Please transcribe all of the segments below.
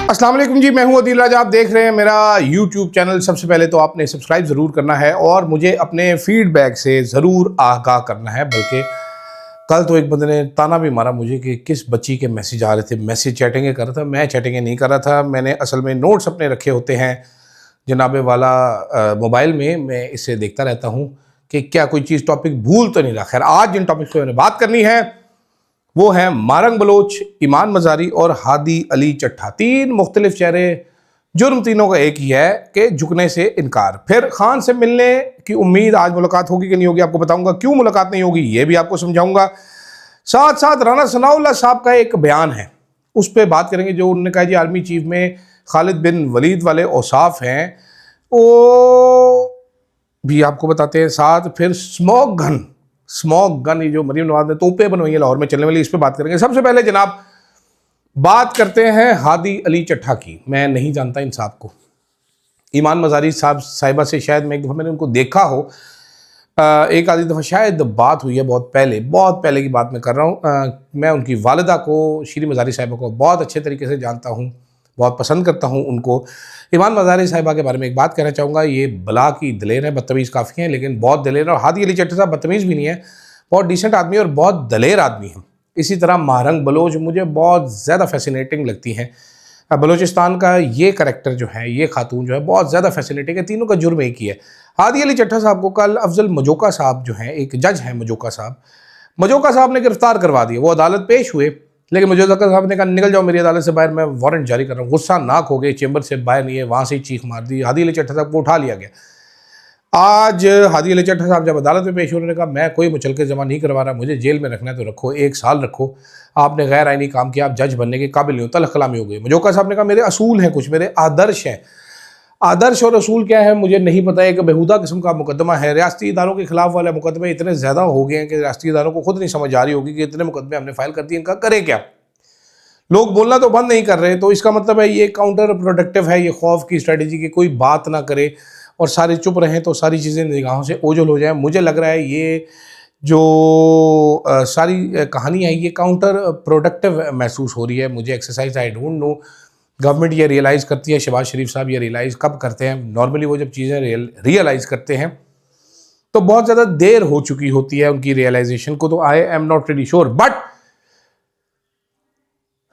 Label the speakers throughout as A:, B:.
A: अस्सलाम वालेकुम जी, मैं हूं अदील राजा। आप देख रहे हैं मेरा यूट्यूब चैनल। सबसे पहले तो आपने सब्सक्राइब ज़रूर करना है और मुझे अपने फीडबैक से ज़रूर आगाह करना है। बल्कि कल तो एक बंदे ने ताना भी मारा मुझे कि किस बच्ची के मैसेज आ रहे थे, मैसेज चैटिंगें कर रहा था। मैं चैटिंगें नहीं कर रहा था, मैंने असल में नोट्स अपने रखे होते हैं जनाबे वाला मोबाइल में। मैं इसे देखता रहता हूँ कि क्या कोई चीज़ टॉपिक भूल तो नहीं रहा। खैर, आज जिन टॉपिक पर मैंने बात करनी है वो है मारंग बलोच, ईमान मजारी और हादी अली चट्ठा। तीन मुख्तलिफ चेहरे, जुर्म तीनों का एक ही है कि झुकने से इनकार। फिर खान से मिलने की उम्मीद, आज मुलाकात होगी कि नहीं होगी आपको बताऊंगा, क्यों मुलाकात नहीं होगी ये भी आपको समझाऊंगा। साथ साथ राना सनाउल्लाह साहब का एक बयान है, उस पर बात करेंगे। जो उन्होंने कहा जी आर्मी चीफ में खालिद बिन वलीद वाले औसाफ हैं, वो भी आपको बताते हैं। साथ फिर स्मोक गन, ये जो मरीम नवाज ने तोपें बनवाई है लाहौर में चलने वाली, इस पर बात करेंगे। सबसे पहले जनाब बात करते हैं हादी अली चट्ठा की। मैं नहीं जानता इन साहब को। ईमान मजारी साहिबा से शायद मैं एक दफ़ा मैंने उनको देखा हो, एक आधी दफ़ा शायद बात हुई है, बहुत पहले की बात मैं कर रहा हूँ। मैं उनकी वालिदा को, शीरी मजारी साहिबा को बहुत अच्छे तरीके से जानता हूँ, बहुत पसंद करता हूँ उनको। ईमान मजारी साहिबा के बारे में एक बात कहना चाहूँगा, ये बला की दलेर है, बदतमीज़ काफ़ी हैं लेकिन बहुत दलेर है। और हादी अली चट्ठा साहब बदतमीज़ भी नहीं है, बहुत डिसेंट आदमी और बहुत दलेर आदमी है। इसी तरह मारंग बलोच मुझे बहुत ज़्यादा फैसिनेटिंग लगती हैं। बलोचिस्तान का ये करैक्टर जो है, ये खातून जो है, बहुत ज़्यादा फैसिनेटिंग है। तीनों का जुर्म एक ही है। हादी अली चट्ठा साहब को कल अफजल मजोका साहब जो हैं, एक जज हैं मजोका साहब ने गिरफ्तार करवा दिया। वो अदालत पेश हुए, लेकिन मजोका साहब ने कहा निकल जाओ मेरी अदालत से बाहर, मैं वारंट जारी कर रहा हूँ। गुस्सा नाक हो गए, चेंबर से बाहर नहीं है, वहाँ से ही चीख मार दी। हादी अली चट्ठा साहब को उठा लिया गया। आज हादी अली चट्ठा साहब जब अदालत में पेश हुए, उन्होंने कहा मैं कोई मुचलके जमा नहीं करवा रहा, मुझे जेल में रखना है तो रखो, 1 साल रखो, आपने गैर आईनी काम किया, आप जज बनने के काबिल नहीं हो, तलख कलामी हो गई। मजोका साहब ने कहा मेरे असूल हैं, कुछ मेरे आदर्श हैं। आदर्श और असूल क्या है मुझे नहीं पता। एक बेहुदा किस्म का मुकदमा है, रियासती इदारों के खिलाफ वाले मुकदमे इतने ज़्यादा हो गए हैं कि रियासती इदारों को खुद नहीं समझ आ रही होगी कि इतने मुकदमे हमने फाइल कर दिए, इनका करें क्या। लोग बोलना तो बंद नहीं कर रहे, तो इसका मतलब है ये काउंटर प्रोडक्टिव है, ये खौफ की स्ट्रेटजी की कोई बात ना करे और सारे चुप रहें तो सारी चीज़ें निगाहों से ओझल हो जाएं। मुझे लग रहा है ये जो सारी कहानी है ये काउंटर प्रोडक्टिव महसूस हो रही है मुझे। Exercise I don't know government ये रियलाइज़ करती है, शहबाज शरीफ साहब ये रियलाइज़ कब करते हैं। नॉर्मली वो जब चीज़ें रियलाइज़ करते हैं तो बहुत ज़्यादा देर हो चुकी होती है उनकी रियलाइजेशन को। तो I am not really sure, but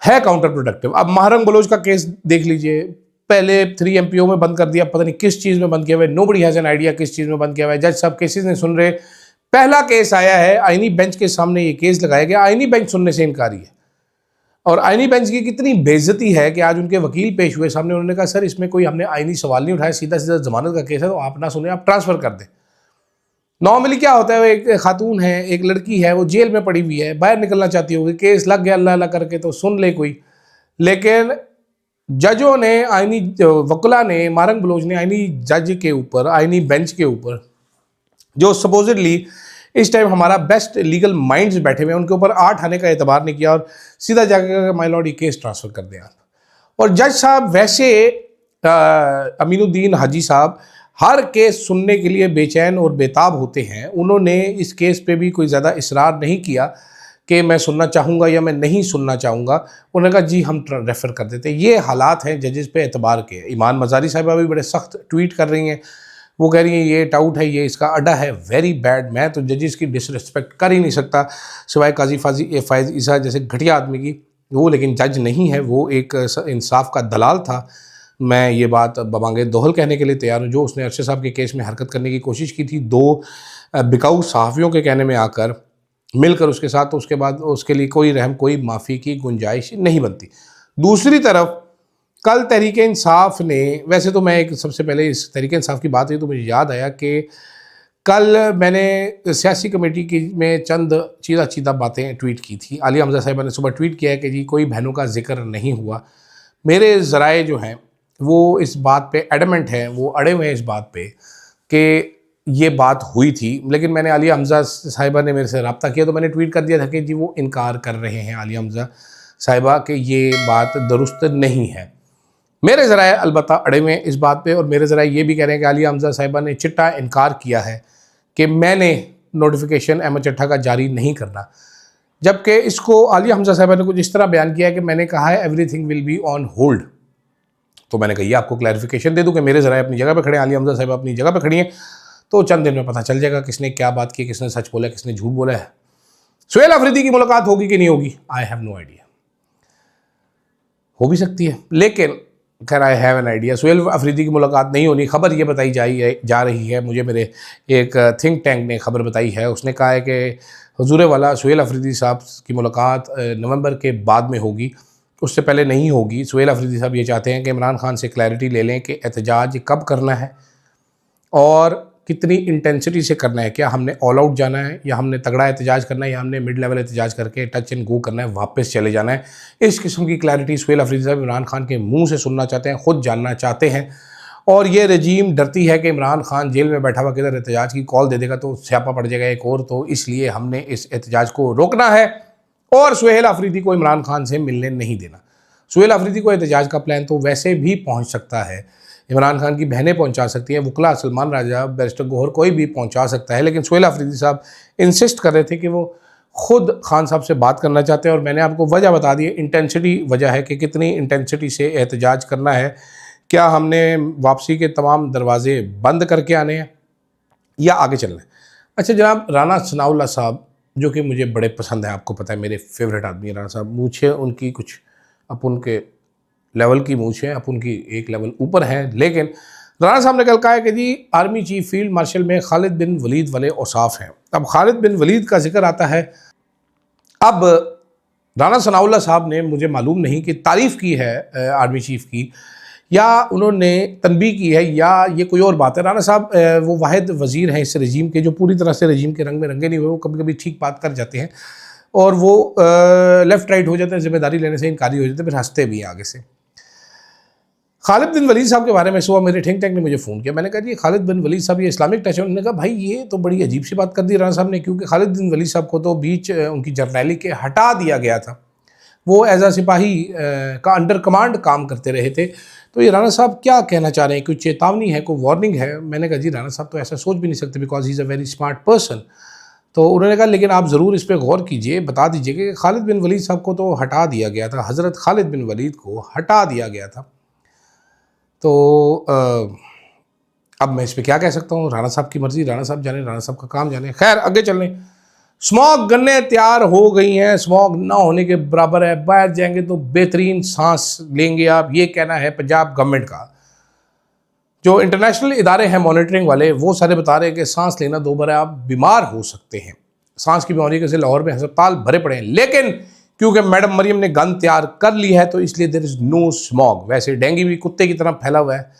A: है काउंटर प्रोडक्टिव। अब मारंग बलोच का केस देख लीजिए, पहले 3 MPO में बंद कर दिया, पता नहीं किस चीज़ में बंद किया हुआ है, नोबडी हैज़ एन आइडिया किस चीज़ में बंद किया हुआ है। जज साहब केसेस नहीं सुन रहे। पहला केस आया है, आईनी बेंच के सामने ये केस लगाया गया, आईनी बेंच सुनने से इनकारी है। और आईनी बेंच की कितनी बेइज्जती है कि आज उनके वकील पेश हुए सामने, उन्होंने कहा सर इसमें कोई हमने आईनी सवाल नहीं उठाया, सीधा सीधा जमानत का केस है, तो आप ना सुने, आप ट्रांसफ़र कर दें। नॉर्मली क्या होता है, वो एक खातून है, एक लड़की है, वो जेल में पड़ी हुई है, बाहर निकलना चाहती होगी, केस लग गया अल्लाह अल्लाह करके तो सुन ले कोई। लेकिन जजों ने, आईनी वकला ने, मारंग बलोच ने आईनी जज के ऊपर, आईनी बेंच के ऊपर, जो सपोजिटली इस टाइम हमारा बेस्ट लीगल माइंड्स बैठे हुए हैं, उनके ऊपर 8 आने का एतबार नहीं किया और सीधा जाकर माय लॉर्ड ये केस ट्रांसफ़र कर दें आप। और जज साहब वैसे अमीनुद्दीन हाजी साहब हर केस सुनने के लिए बेचैन और बेताब होते हैं। उन्होंने इस केस पे भी कोई ज़्यादा इसरार नहीं किया कि मैं सुनना चाहूँगा या मैं नहीं सुनना चाहूँगा। उन्होंने कहा जी हम रेफ़र कर देते हैं। ये हालात हैं जजेस पे एतबार के। ईमान मजारी साहिबा भी बड़े सख्त ट्वीट कर रही हैं, वो कह रही हैं ये टाउट है, ये इसका अड्डा है, वेरी बैड। मैं तो जजेस की डिसरिस्पेक्ट कर ही नहीं सकता सिवाय काजी फ़ाइज़ ईसा जैसे घटिया आदमी की। वो लेकिन जज नहीं है, वो एक इंसाफ का दलाल था। मैं ये बात बमांगे दोहल कहने के लिए तैयार हूँ। जो उसने अरशद साहब के केस में हरकत करने की कोशिश की थी 2 बिकाऊ सहाफ़ियों के कहने में आकर मिलकर उसके साथ, तो उसके बाद उसके लिए कोई रहम, कोई माफ़ी की गुंजाइश नहीं बनती। दूसरी तरफ कल तहरीक इंसाफ ने, वैसे तो मैं एक सबसे पहले इस तहरीक इंसाफ की बात हुई तो मुझे याद आया कि कल मैंने सियासी कमेटी की में चंद चीदा बातें ट्वीट की थी। आलिया हमजा साहिबा ने सुबह ट्वीट किया है कि जी कोई बहनों का जिक्र नहीं हुआ। मेरे ज़राए जो हैं वो इस बात पे एडमेंट हैं, वो अड़े हुए हैं इस बात पे कि ये बात हुई थी। लेकिन मैंने आलिया हमजा साहिबा ने मेरे से रब्ता किया तो मैंने ट्वीट कर दिया था कि जी वो इनकार कर रहे हैं आलिया हमजा साहिबा कि ये बात दुरुस्त नहीं है। मेरे ज़राए अलबत्ता अड़े हुए हैं इस बात पे, और मेरे ज़राए ये भी कह रहे हैं कि आलिया हमजा साहिबा ने चिट्टा इनकार किया है कि मैंने नोटिफिकेशन अहमद चट्ठा का जारी नहीं करना। जबकि इसको आलिया हमजा साहिबा ने कुछ इस तरह बयान किया है कि मैंने कहा है everything will be on hold. तो मैंने कहा ये आपको क्लैरिफिकेशन दे दूं कि मेरे ज़रा अपनी जगह पे खड़े हैं, आलिया हमजा साहब अपनी जगह पे खड़ी हैं, तो चंद दिन में पता चल जाएगा किसने क्या बात की, किसने सच बोला, किसने झूठ बोला है। सुहेल अफरीदी की मुलाकात होगी कि नहीं होगी, आई हैव नो आइडिया। हो भी सकती है, लेकिन खैर I have an idea. Suhail Afridi की मुलाकात नहीं होनी, खबर ये बताई जा रही है, मुझे मेरे एक थिंक टैंक ने खबर बताई है। उसने कहा है कि हुजूर वाला सुहेल अफरीदी साहब की मुलाकात नवंबर के बाद में होगी, उससे पहले नहीं होगी। सुहेल अफरीदी साहब ये चाहते हैं कि इमरान खान से क्लैरिटी ले लें कि एहतजाज कब करना है और कितनी इंटेंसिटी से करना है। क्या हमने ऑल आउट जाना है, या हमने तगड़ा एहतजाज करना है, या हमने मिड लेवल एहतजाज करके टच एंड गो करना है, वापस चले जाना है। इस किस्म की क्लैरिटी सुहेल अफरीदी साहब इमरान खान के मुंह से सुनना चाहते हैं, खुद जानना चाहते हैं। और ये रजीम डरती है कि इमरान खान जेल में बैठा हुआ किधर एहतजाज की कॉल दे देगा तो स्यापा पड़ जाएगा एक और, तो इसलिए हमने इस एहतजाज को रोकना है और सुहेल अफरीदी को इमरान खान से मिलने नहीं देना। सुहेल अफरीदी को एहतजाज का प्लान तो वैसे भी पहुंच सकता है, इमरान खान की बहनें पहुंचा सकती हैं, वकला सलमान राजा, बैरिस्टर गौहर, कोई भी पहुंचा सकता है, लेकिन सुहेल अफरीदी साहब इंसिस्ट कर रहे थे कि वो खुद खान साहब से बात करना चाहते हैं। और मैंने आपको वजह बता दी, इंटेंसिटी वजह है कि कितनी इंटेंसिटी से एहतजाज करना है। क्या हमने वापसी के तमाम दरवाजे बंद करके आने हैं या आगे चलना है। अच्छा जनाब, राना सनाउल्लाह साहब जो कि मुझे बड़े पसंद हैं, आपको पता है मेरे फेवरेट आदमी है राना साहब। मूछें उनकी कुछ अपन के लेवल की मूछें, अपन की एक लेवल ऊपर हैं, लेकिन राना साहब ने कल कहा है कि जी आर्मी चीफ फील्ड मार्शल में खालिद बिन वलीद वाले औसाफ हैं। अब खालिद बिन वलीद का जिक्र आता है। अब राना सनाउल्लाह साहब ने, मुझे मालूम नहीं कि तारीफ़ की है आर्मी चीफ की या उन्होंने तनबीह की है या ये कोई और बात है। राना साहब वो वाहिद वज़ीर हैं इस रजीम के जो पूरी तरह से रजीम के रंग में रंगे नहीं हुए। वो कभी कभी ठीक बात कर जाते हैं और वो लेफ़्ट राइट हो जाते हैं, जिम्मेदारी लेने से इनकारी हो जाते हैं, फिर हंसते भी हैं आगे से। खालिद बिन वलीद साहब के बारे में सुबह मेरे थिंक टैंक ने मुझे फ़ोन किया। मैंने कहा जी खालिद बिन वलीद साहब ये इस्लामिक टच है। उन्होंने कहा भाई ये तो बड़ी अजीब सी बात कर दी राना साहब ने, क्योंकि खालिद बिन वलीद साहब को तो बीच उनकी जर्नैली के हटा दिया गया था। वो एज आ सिपाही का अंडर कमांड काम करते रहे थे। तो ये राना साहब क्या कहना चाह रहे हैं, कोई चेतावनी है, कोई वार्निंग है? मैंने कहा जी राना साहब तो ऐसा सोच भी नहीं सकते, because he is a very smart person. तो उन्होंने कहा लेकिन आप ज़रूर इस पर गौर कीजिए, बता दीजिए कि खालिद बिन वलीद साहब को तो हटा दिया गया था, हज़रत खालिद बिन वलीद को हटा दिया गया था। तो अब मैं इस पर क्या कह सकता हूँ, राना साहब की मर्ज़ी, राना साहब जाने, राना साहब का काम जाने। खैर आगे चलने। स्मॉग गन्ने तैयार हो गई हैं, स्मॉग ना होने के बराबर है, बाहर जाएंगे तो बेहतरीन सांस लेंगे आप, ये कहना है पंजाब गवर्नमेंट का। जो इंटरनेशनल इदारे हैं मॉनिटरिंग वाले, वो सारे बता रहे हैं कि सांस लेना दो बार आप बीमार हो सकते हैं। सांस की बीमारी से लाहौर में अस्पताल भरे पड़े हैं, लेकिन क्योंकि मैडम मरियम ने गन तैयार कर ली है तो इसलिए देयर इज़ नो स्मॉग। वैसे डेंगू भी कुत्ते की तरह फैला हुआ है,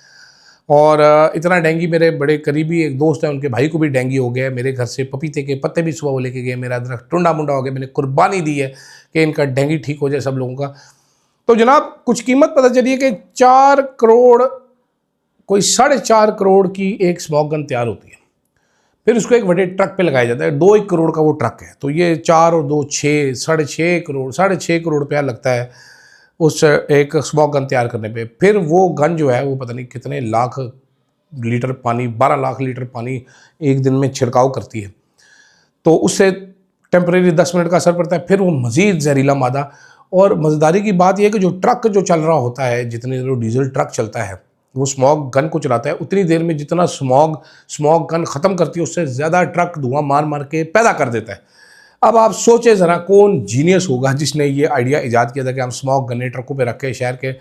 A: और इतना डेंगू, मेरे बड़े करीबी एक दोस्त है, उनके भाई को भी डेंगू हो गया। मेरे घर से पपीते के पत्ते भी सुबह वो लेके गए, मेरा दरख्त टुंडा मुंडा हो गया। मैंने कुर्बानी दी है कि इनका डेंगू ठीक हो जाए सब लोगों का। तो जनाब कुछ कीमत पता चली है कि 4 करोड़, कोई 4.5 करोड़ की एक स्मॉग गन तैयार होती है, फिर उसको एक बड़े ट्रक पे लगाया जाता है। 2-1 करोड़ का वो ट्रक है, तो ये 4 और 2 6, 6.5 करोड़, 6.5 करोड़ रुपया लगता है उस एक स्मॉग गन तैयार करने पे। फिर वो गन जो है वो पता नहीं कितने लाख लीटर पानी, 12 लाख लीटर पानी एक दिन में छिड़काव करती है, तो उससे टेम्परेरी 10 मिनट का असर पड़ता है, फिर वो मज़ीद जहरीला मादा। और मज़ेदारी की बात यह है कि जो ट्रक जो चल रहा होता है, जितनी देर डीजल ट्रक चलता है, वो स्मॉग गन को चलाता है, उतनी देर में जितना स्मॉग गन ख़त्म करती है उससे ज़्यादा ट्रक धुआं मार मार के पैदा कर देता है। अब आप सोचें ज़रा, कौन जीनियस होगा जिसने ये आइडिया ईजाद किया था कि हम स्मॉग गन्ने ट्रकों पे रख के शहर के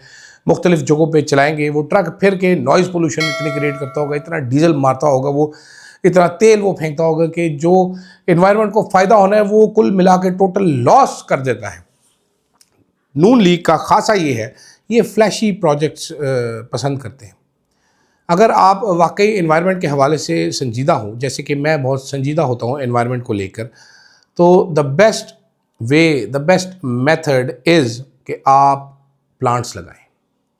A: मुख्तलिफ जगहों पे चलाएंगे। वो ट्रक फिर के नॉइज़ पोल्यूशन इतनी क्रिएट करता होगा, इतना डीजल मारता होगा, वो इतना तेल वो फेंकता होगा कि जो इन्वायरमेंट को फ़ायदा होना है वो कुल मिला के टोटल लॉस कर देता है। नून लीग का खासा ये है, ये फ्लैशी प्रोजेक्ट्स पसंद करते हैं। अगर आप वाकई इन्वायरमेंट के हवाले से संजीदा हो, जैसे कि मैं बहुत संजीदा होता हूँ इन्वायरमेंट को लेकर, तो द बेस्ट मेथड इज़ कि आप प्लांट्स लगाएं,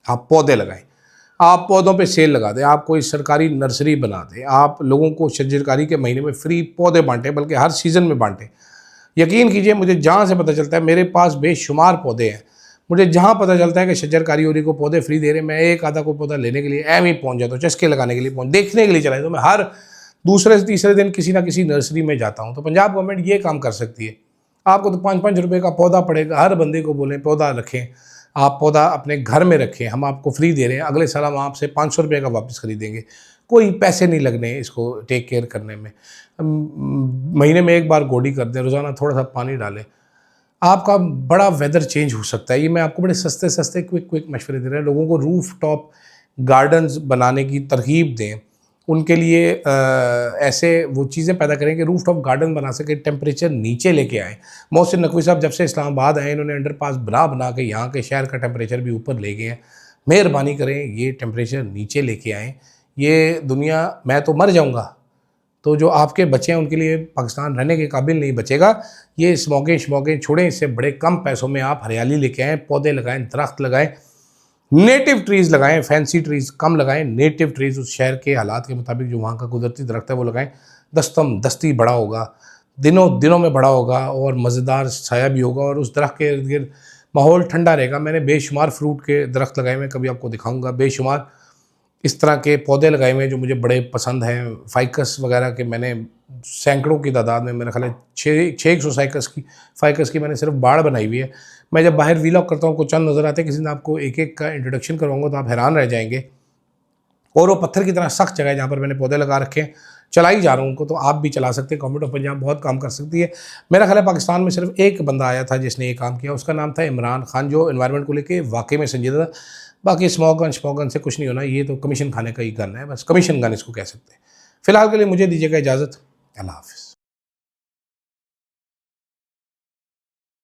A: आप पौधे लगाएं, आप पौधों पे सेल लगा दें, आप कोई सरकारी नर्सरी बना दें, आप लोगों को शजरकारी के महीने में फ्री पौधे बांटें, बल्कि हर सीज़न में बांटें। यकीन कीजिए, मुझे जहाँ से पता चलता है, मेरे पास बेशुमार पौधे हैं, मुझे जहाँ पता चलता है कि शजरकारी और को पौधे फ्री दे रहे हैं, मैं एक आधा को पौधा लेने के लिए एम ही पहुँच जाता हूँ, चस्के लगाने के लिए देखने के लिए चला जाता हूँ। मैं हर दूसरे से तीसरे दिन किसी ना किसी नर्सरी में जाता हूँ। तो पंजाब गवर्नमेंट ये काम कर सकती है। आपको तो 5-5 रुपये का पौधा पड़ेगा, हर बंदे को बोलें पौधा रखें, आप पौधा अपने घर में रखें, हम आपको फ्री दे रहे हैं, अगले साल हम आपसे 500 रुपये का वापस खरीदेंगे, कोई पैसे नहीं लगने इसको टेक केयर करने में। महीने में एक बार गोडी कर दें, रोज़ाना थोड़ा सा पानी डालें, आपका बड़ा वेदर चेंज हो सकता है। ये मैं आपको बड़े सस्ते सस्ते क्विक मशवरे दे रहे हैं। लोगों को रूफ टॉप गार्डन्स बनाने की तरगीब दें, उनके लिए ऐसे वो चीज़ें पैदा करें कि रूफ टॉप गार्डन बना सके, टेम्परेचर नीचे लेके आएँ। मोहसिन नकवी साहब जब से इस्लामाबाद आए, इन्होंने अंडरपास बना के यहाँ के शहर का टेम्परेचर भी ऊपर ले गए हैं। मेहरबानी करें, ये टेम्परेचर नीचे लेके आएँ। ये दुनिया, मैं तो मर जाऊँगा तो जो आपके बच्चे हैं उनके लिए पाकिस्तान रहने के काबिल नहीं बचेगा। ये स्मोकिंग छोड़ें, इससे बड़े कम पैसों में आप हरियाली लेके आएँ, पौधे लगाएँ, दरख्त लगाएँ, नेटिव ट्रीज़ लगाएं, फैंसी ट्रीज़ कम लगाएं, नेटिव ट्रीज़ उस शहर के हालात के मुताबिक जो वहाँ का कुदरती दरख्त है वो लगाएं। दस्तम दस्ती बड़ा होगा, दिनों दिनों में बड़ा होगा और मज़ेदार साया भी होगा और उस दरख्त के इर्द गिर्द माहौल ठंडा रहेगा। मैंने बेशुमार फ्रूट के दरख्त लगाए हुए, कभी आपको दिखाऊंगा। बेशुमार इस तरह के पौधे लगाए हुए हैं जो मुझे बड़े पसंद हैं। फाइकस वगैरह के मैंने सैकड़ों की तादाद में, मेरा ख्याल है 600 फाइकस की मैंने सिर्फ बाड़ बनाई हुई है। मैं जब बाहर वीलॉग करता हूँ, कुछ चंद नज़र आते हैं, किसी दिन आपको एक एक का इंट्रोडक्शन करवाऊंगा तो आप हैरान रह जाएंगे। और वो पत्थर की तरह सख्त जगह है जहाँ पर मैंने पौधे लगा रखे हैं, चलाई जा रहा हूँ उनको, तो आप भी चला सकते हैं। गवर्नमेंट ऑफ पंजाब बहुत काम कर सकती है। मेरा ख्याल है पाकिस्तान में सिर्फ एक बंदा आया था जिसने ये काम किया, उसका नाम था इमरान खान, जो एनवायरनमेंट को लेकर वाकई में संजीदा था। बाकी स्मोगन से कुछ नहीं होना, ये तो कमीशन खाने का ही गन है, बस कमीशन गन इसको कह सकते हैं। फिलहाल के लिए मुझे दीजिएगा इजाज़त। अल्लाह हाफ़िज़।